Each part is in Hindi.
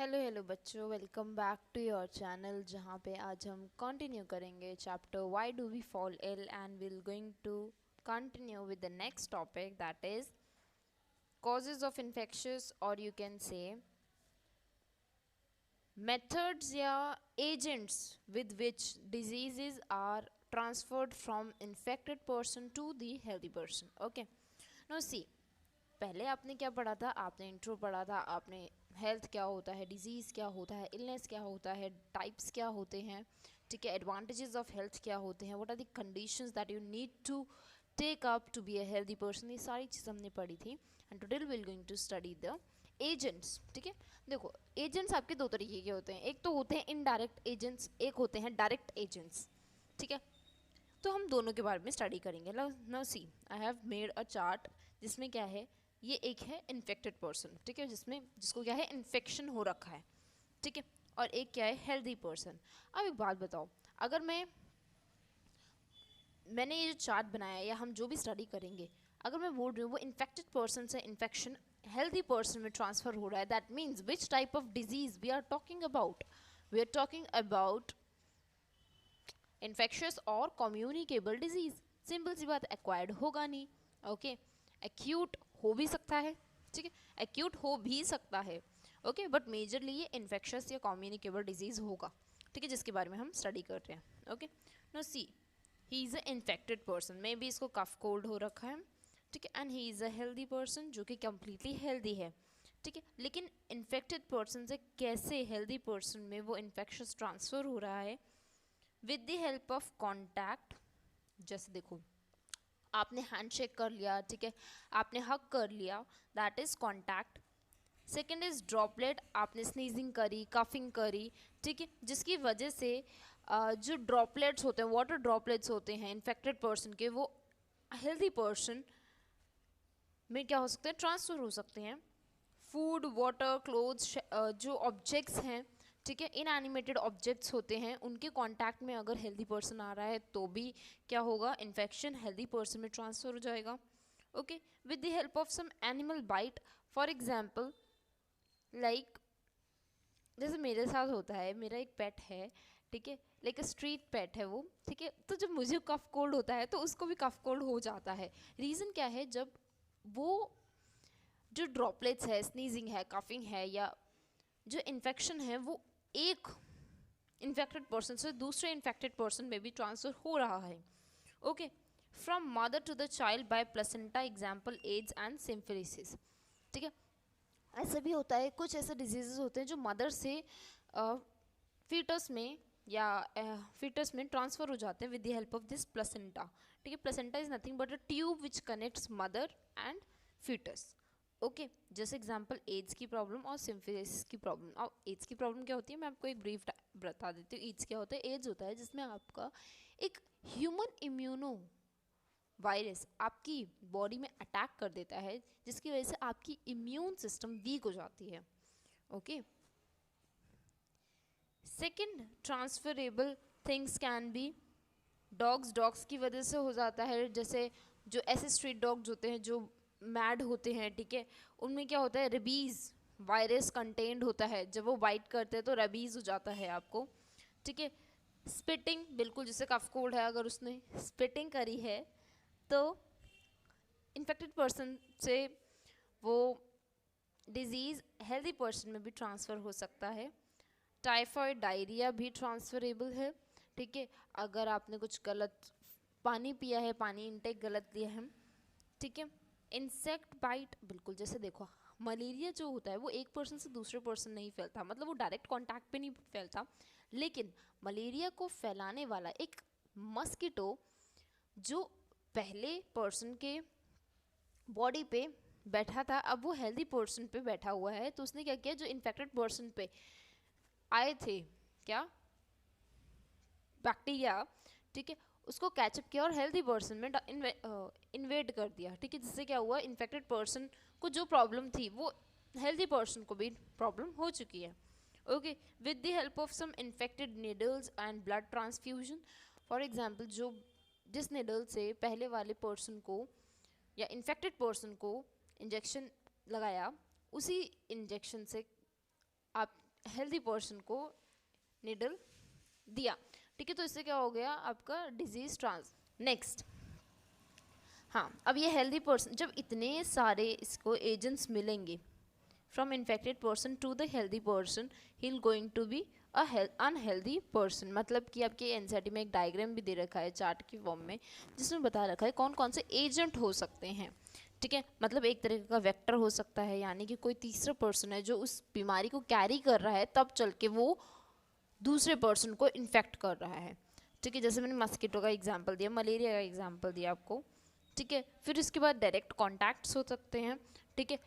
हेलो हेलो बच्चों, welcome back to your channel जहाँ पे आज हम कंटिन्यू करेंगे chapter why do we fall ill and will going to continue with the next topic that is causes of infectious और यू कैन से मेथड्स या agents with which diseases are transferred from infected person to the healthy person. Okay, no see, पहले आपने क्या पढ़ा था? आपने इंट्रो पढ़ा था. आपने हेल्थ क्या होता है, डिजीज़ क्या होता है, इलनेस क्या होता है, टाइप्स क्या होते हैं, ठीक है, एडवांटेजेस ऑफ हेल्थ क्या होते हैं, what are the conditions that you need to take up to be a healthy person. ये सारी चीज़ हमने पढ़ी थी. And today will going to study the agents. ठीक है, देखो एजेंट्स आपके दो तरीके के होते हैं. एक तो होते हैं इनडायरेक्ट एजेंट्स, एक होते हैं डायरेक्ट एजेंट्स. ठीक है, तो हम दोनों के बारे में स्टडी करेंगे. Now see, I have made a chart जिसमें क्या है, ये एक है इन्फेक्टेड पर्सन, ठीक है, जिसको क्या है, इन्फेक्शन हो रखा है, ठीक है, और एक क्या है, हेल्दी पर्सन. अब एक बात बताओ, अगर मैंने ये जो चार्ट बनाया या हम जो भी स्टडी करेंगे, अगर मैं बोल रही हूँ वो इन्फेक्टेड पर्सन से इन्फेक्शन हेल्दी पर्सन में ट्रांसफर हो रहा है, that means which type of disease we are talking about. We are talking about infectious और कम्युनिकेबल डिजीज. सिंपल सी बात, एक्वायर्ड होगा नहीं. ओके, एक्यूट हो भी सकता है, ठीक है, एक्यूट हो भी सकता है. ओके, बट मेजरली ये इन्फेक्शियस या कम्युनिकेबल डिजीज होगा, ठीक है, जिसके बारे में हम स्टडी कर रहे हैं. Okay, no see, he is a infected person, may be इसको कफ कोल्ड हो रखा है, ठीक है, and he is a healthy person जो कि कम्प्लीटली हेल्दी है. ठीक है, लेकिन इन्फेक्टेड पर्सन से कैसे हेल्दी पर्सन में वो इन्फेक्शंस ट्रांसफ़र हो रहा है with the help of contact. जैसे देखो, आपने हैंडशेक कर लिया, ठीक है, आपने हग कर लिया, that is contact. Second is droplet, आपने स्नीजिंग करी, कफिंग करी, ठीक है, जिसकी वजह से जो ड्रॉपलेट्स होते हैं, वाटर ड्रॉपलेट्स होते हैं इन्फेक्टेड पर्सन के, वो हेल्दी पर्सन में क्या हो सकते हैं, ट्रांसफर हो सकते हैं. फूड, वाटर, क्लोथ्स, जो ऑब्जेक्ट्स हैं, ठीक है, इनएनिमेटेड ऑब्जेक्ट्स होते हैं, उनके कांटेक्ट में अगर हेल्दी पर्सन आ रहा है तो भी क्या होगा, इन्फेक्शन हेल्दी पर्सन में ट्रांसफर हो जाएगा. Okay, with the help of some animal bite, for example like जैसे मेरे साथ होता है, मेरा एक पेट है, ठीक है, लाइक स्ट्रीट पेट है वो, ठीक है, तो जब मुझे कफ कोल्ड होता है तो उसको भी कफ कोल्ड हो जाता है. रीज़न क्या है, जब वो जो ड्रॉपलेट्स है, स्नीजिंग है, कफिंग है, या जो इन्फेक्शन है वो एक इन्फेक्टेड पर्सन से दूसरे इन्फेक्टेड पर्सन में भी ट्रांसफर हो रहा है. Okay, from mother to the child by placenta, example AIDS and syphilis. ठीक है, ऐसा भी होता है, कुछ ऐसे डिजीजेस होते हैं जो मदर से फीटस में या फीटस में ट्रांसफर हो जाते हैं with the help of this placenta. ठीक है, placenta is nothing but a tube which connects mother and foetus. Okay, जैसे एग्जांपल एड्स की प्रॉब्लम और सिम्फिलिसिस की प्रॉब्लम. और एड्स की प्रॉब्लम क्या होती है, मैं आपको एक ब्रीफ बता देती हूँ. एड्स क्या होता है, एड्स होता है जिसमें आपका एक ह्यूमन इम्यूनो वायरस आपकी बॉडी में अटैक कर देता है, जिसकी वजह से आपकी इम्यून सिस्टम वीक हो जाती है. Okay, second transferable things can be dogs की वजह से हो जाता है. जैसे जो ऐसे स्ट्रीट डॉग्स होते हैं जो मैड होते हैं, ठीक है, उनमें क्या होता है, रेबीज़ वायरस कंटेंड होता है, जब वो बाइट करते हैं तो रेबीज़ हो जाता है आपको. ठीक है, स्पिटिंग, बिल्कुल जैसे कफ कोल्ड है, अगर उसने स्पिटिंग करी है तो इन्फेक्टेड पर्सन से वो डिजीज़ हेल्दी पर्सन में भी ट्रांसफ़र हो सकता है. टाइफाइड, डायरिया भी ट्रांसफरेबल है. ठीक है, अगर आपने कुछ गलत पानी पिया है, पानी इंटेक गलत लिया है, ठीक है. इंसेक्ट बाइट, बिल्कुल जैसे देखो, मलेरिया जो होता है वो एक पर्सन से दूसरे पर्सन नहीं फैलता, मतलब वो डायरेक्ट कांटेक्ट पे नहीं फैलता, लेकिन मलेरिया को फैलाने वाला एक मस्कीटो जो पहले पर्सन के बॉडी पे बैठा था, अब वो हेल्दी पर्सन पे बैठा हुआ है, तो उसने क्या किया, जो इन्फेक्टेड पर्सन पे आए थे क्या, बैक्टीरिया, ठीक है, उसको कैचअप किया और हेल्दी पर्सन में इन्वेट कर दिया. ठीक है, जिससे क्या हुआ, इन्फेक्टेड पर्सन को जो प्रॉब्लम थी वो हेल्दी पर्सन को भी प्रॉब्लम हो चुकी है. Okay, with the help of some infected needles and blood transfusion, for example जो जिस निडल से पहले वाले पर्सन को या इन्फेक्टेड पर्सन को इंजेक्शन लगाया, उसी इंजेक्शन से आप हेल्दी पर्सन को निडल दिया, ठीक है, तो इससे क्या हो गया आपका डिजीज ट्रांस। नेक्स्ट, हाँ, अब ये हेल्दी पर्सन जब इतने सारे इसको एजेंट्स मिलेंगे from infected person to the healthy person, he is going to be unhealthy person. मतलब कि आपके एनसीईआरटी में एक डायग्राम भी दे रखा है चार्ट की फॉर्म में, जिसमें बता रखा है कौन कौन से एजेंट हो सकते हैं, ठीक है। मतलब एक तरह का वेक्टर हो सकता है, यानी कि कोई तीसरा पर्सन है जो उस बीमारी को कैरी कर रहा है, तब चल के वो दूसरे पर्सन को इन्फेक्ट कर रहा है, ठीक है। जैसे मैंने मस्कीटो का एग्जाम्पल दिया, मलेरिया का एग्जाम्पल दिया आपको, ठीक है। फिर इसके बाद डायरेक्ट कॉन्टैक्ट्स हो सकते हैं, ठीक है।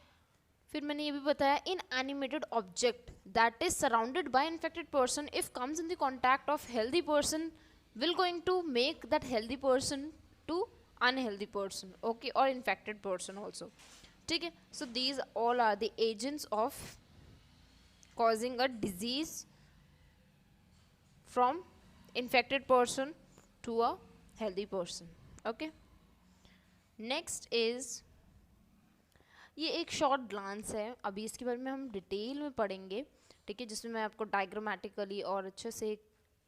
फिर मैंने ये भी बताया in animated object that is surrounded by infected person if comes in the contact of healthy person will going to make that healthy person to unhealthy person, okay, और इन्फेक्टेड पर्सन ऑल्सो, ठीक है। So these all are the agents of causing a disease from infected person to a healthy person, okay. Next is, ये एक शॉर्ट ग्लांस है, अभी इसके बारे में हम डिटेल में पढ़ेंगे, ठीक है, जिसमें मैं आपको डायग्रामेटिकली और अच्छे से एक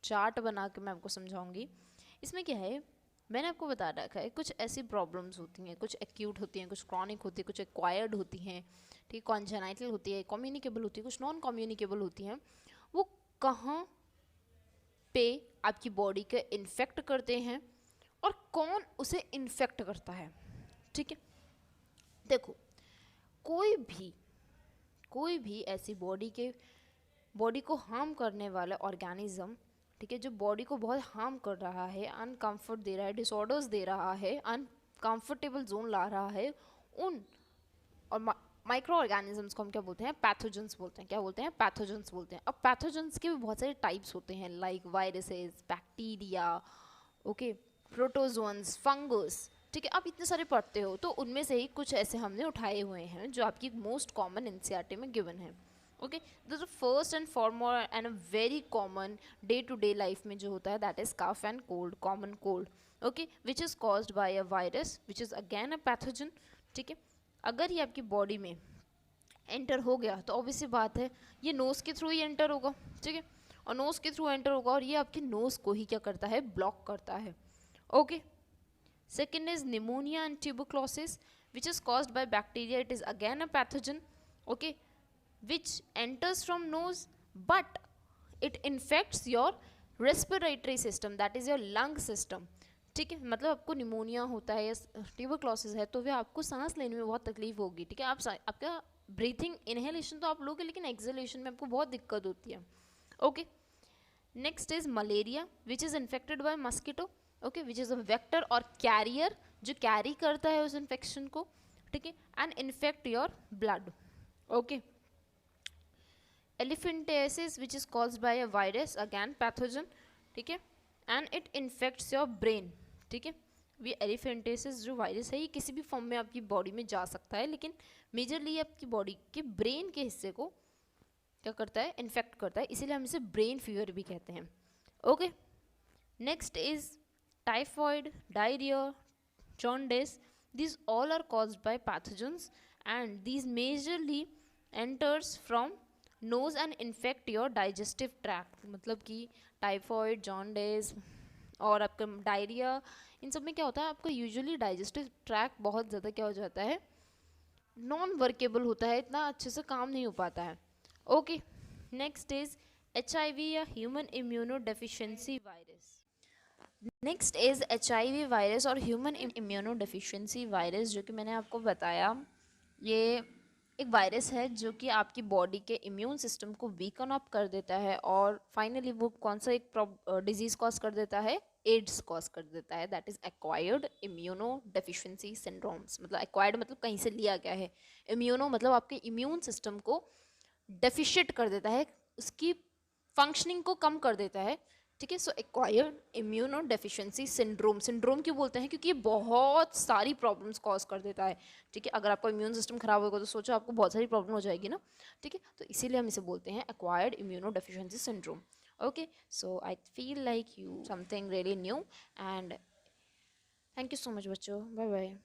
चार्ट बना के मैं आपको समझाऊंगी। इसमें क्या है, मैंने आपको बता रखा है कुछ ऐसी प्रॉब्लम्स होती हैं, कुछ एक्यूट होती हैं, कुछ क्रॉनिक होती है, कुछ एक्वायर्ड होती हैं, ठीक, कॉन्जेनाइटल होती है, कम्युनिकेबल होती है, कुछ नॉन कम्युनिकेबल होती हैं। वो कहाँ पे आपकी बॉडी के इन्फेक्ट करते हैं और कौन उसे इन्फेक्ट करता है, ठीक है। देखो, कोई भी ऐसी बॉडी को हार्म करने वाला ऑर्गेनिज्म, ठीक है, जो बॉडी को बहुत हार्म कर रहा है, अनकंफर्ट दे रहा है, डिसऑर्डर्स दे रहा है, अनकंफर्टेबल जोन ला रहा है, उन और माइक्रो ऑर्गेनिजम्स को हम क्या बोलते हैं, पैथोजेंस बोलते हैं। क्या बोलते हैं, पैथोजेंस बोलते हैं। अब पैथोजेंस के भी बहुत सारे टाइप्स होते हैं, like viruses, bacteria, okay, protozoans, fungus, ठीक है। आप इतने सारे पढ़ते हो, तो उनमें से ही कुछ ऐसे हमने उठाए हुए हैं जो आपकी मोस्ट कॉमन एनसीईआरटी में गिवन है, okay. The first and foremost and a very common day to day life में जो होता है, that is cough and cold, common cold, okay, which is caused by a virus which is again a pathogen, ठीक है। अगर ये आपकी बॉडी में एंटर हो गया तो ऑब्वियसली बात है ये नोज़ के थ्रू ही एंटर होगा, ठीक है, और नोज़ के थ्रू एंटर होगा और ये आपके नोज़ को ही क्या करता है, ब्लॉक करता है, okay. Second is pneumonia and tuberculosis which is caused by bacteria, it is again a pathogen, okay, which enters from knows but it infects your respiratory system, that is your lung system, ठीक है। मतलब आपको निमोनिया होता है या ट्यूबरक्लोसिस है तो वे आपको सांस लेने में बहुत तकलीफ होगी, ठीक है। आपका ब्रीथिंग इनहेलेशन तो आप लोगे, लेकिन एक्सहेलेशन में आपको बहुत दिक्कत होती है, okay. Next is malaria which is infected by mosquito, okay, which is a vector और कैरियर जो कैरी करता है उस इन्फेक्शन को, ठीक है, and infect your blood, okay. Elephantiasis which is caused by a virus, again pathogen, ठीक है, and it infects your brain, ठीक है। ये एलिफेंटियासिस जो वायरस है ये किसी भी फॉर्म में आपकी बॉडी में जा सकता है, लेकिन मेजरली आपकी बॉडी के ब्रेन के हिस्से को क्या करता है, इन्फेक्ट करता है, इसीलिए हम इसे ब्रेन फीवर भी कहते हैं, okay. Next is typhoid, diarrhoea, jaundice, these all are caused by pathogens and these majorly enters from nose and infect your digestive tract। मतलब कि टाइफॉइड, जॉन्डिस और आपका डायरिया, इन सब में क्या होता है, आपका यूजुअली डाइजेस्टिव ट्रैक्ट बहुत ज़्यादा क्या हो जाता है, नॉन वर्केबल होता है, इतना अच्छे से काम नहीं हो पाता है, ओके। नेक्स्ट इज HIV या human immuno deficiency virus. Next is HIV virus और ह्यूमन इम्यूनो डेफिशिएंसी वायरस, जो कि मैंने आपको बताया ये एक वायरस है जो कि आपकी बॉडी के इम्यून सिस्टम को वीकन अप कर देता है और फाइनली वो कौन सा एक डिजीज कॉज कर देता है, एड्स कॉज कर देता है, that is acquired immuno deficiency syndromes. मतलब एक्वायर्ड मतलब कहीं से लिया गया है, इम्यूनो मतलब आपके इम्यून सिस्टम को डेफिशिएट कर देता है, उसकी फंक्शनिंग को कम कर देता है, ठीक है। So acquired immunodeficiency syndrome, syndrome क्यों बोलते हैं, क्योंकि ये बहुत सारी प्रॉब्लम्स कॉज कर देता है, ठीक है। अगर आपका इम्यून सिस्टम खराब होगा तो सोचो आपको बहुत सारी प्रॉब्लम हो जाएगी ना, ठीक है। तो इसीलिए हम इसे बोलते हैं acquired immunodeficiency syndrome, okay. So I feel like you something really new and thank you so much बच्चों, बाय बाय।